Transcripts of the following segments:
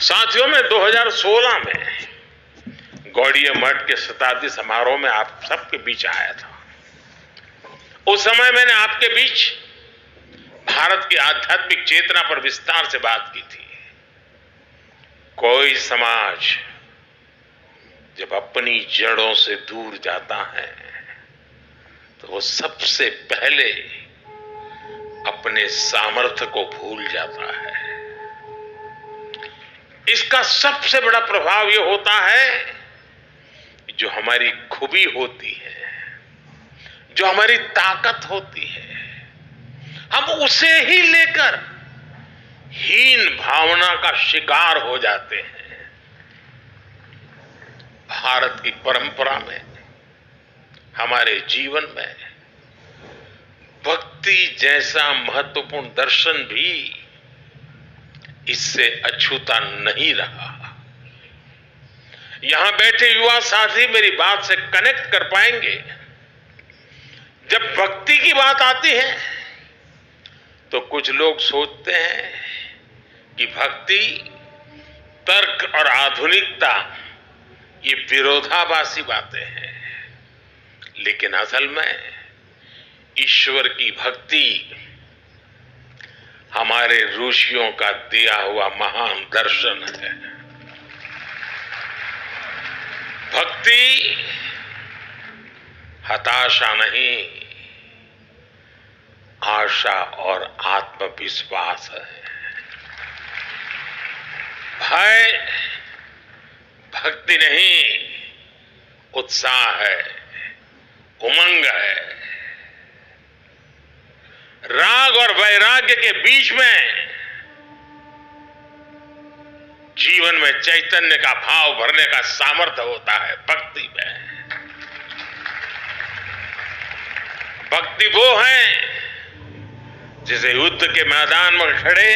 साथियों, मैं 2016 में गौड़ीय मठ के शताब्दी समारोह में आप सबके बीच आया था। उस समय मैंने आपके बीच भारत की आध्यात्मिक चेतना पर विस्तार से बात की थी। कोई समाज जब अपनी जड़ों से दूर जाता है तो वो सबसे पहले अपने सामर्थ्य को भूल जाता है। इसका सबसे बड़ा प्रभाव ये होता है जो हमारी खूबी होती है, जो हमारी ताकत होती है, हम उसे ही लेकर हीन भावना का शिकार हो जाते हैं। भारत की परंपरा में, हमारे जीवन में भक्ति जैसा महत्वपूर्ण दर्शन भी इससे अछूता नहीं रहा। यहां बैठे युवा साथी मेरी बात से कनेक्ट कर पाएंगे। जब भक्ति की बात आती है तो कुछ लोग सोचते हैं कि भक्ति, तर्क और आधुनिकता ये विरोधाभासी बातें हैं, लेकिन असल में ईश्वर की भक्ति हमारे ऋषियों का दिया हुआ महान दर्शन है। भक्ति हताशा नहीं, आशा और आत्मविश्वास है। भय भक्ति नहीं, उत्साह है, उमंग है। राग और वैराग्य के बीच में जीवन में चैतन्य का भाव भरने का सामर्थ्य होता है भक्ति में। भक्ति वो है जिसे युद्ध के मैदान में खड़े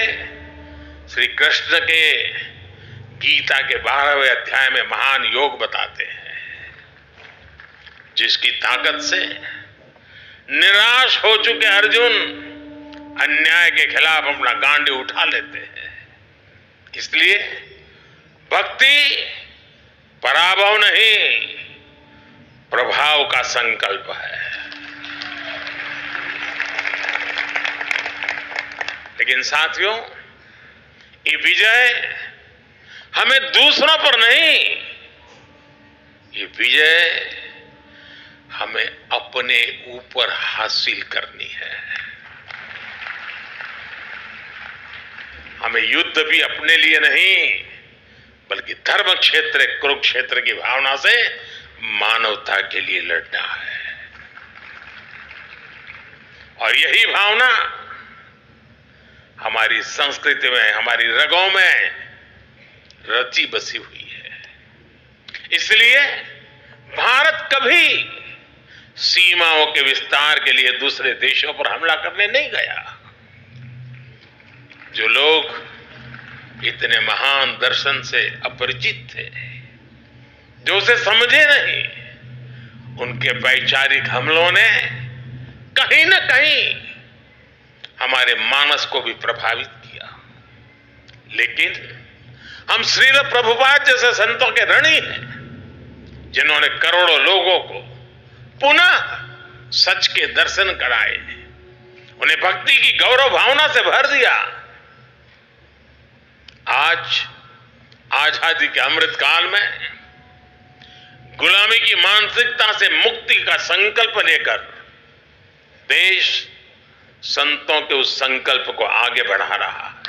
श्री कृष्ण के गीता के 12वें अध्याय में महान योग बताते हैं, जिसकी ताकत से निराश हो चुके अर्जुन अन्याय के खिलाफ अपना गांडी उठा लेते हैं। इसलिए भक्ति पराभव नहीं, प्रभाव का संकल्प है। लेकिन साथियों, ये विजय हमें दूसरों पर नहीं, ये विजय हमें अपने ऊपर हासिल करनी है। हमें युद्ध भी अपने लिए नहीं, बल्कि धर्म क्षेत्र कुरुक्षेत्र की भावना से मानवता के लिए लड़ना है। और यही भावना हमारी संस्कृति में, हमारी रगों में रची बसी हुई है। इसलिए भारत कभी सीमाओं के विस्तार के लिए दूसरे देशों पर हमला करने नहीं गया। जो लोग इतने महान दर्शन से अपरिचित थे, जो उसे समझे नहीं, उनके वैचारिक हमलों ने कहीं न कहीं हमारे मानस को भी प्रभावित किया। लेकिन हम श्रील प्रभुपाद जैसे संतों के ऋणी हैं, जिन्होंने करोड़ों लोगों को पुनः सच के दर्शन कराए, उन्हें भक्ति की गौरव भावना से भर दिया। आज आजादी के अमृत काल में गुलामी की मानसिकता से मुक्ति का संकल्प लेकर देश संतों के उस संकल्प को आगे बढ़ा रहा है।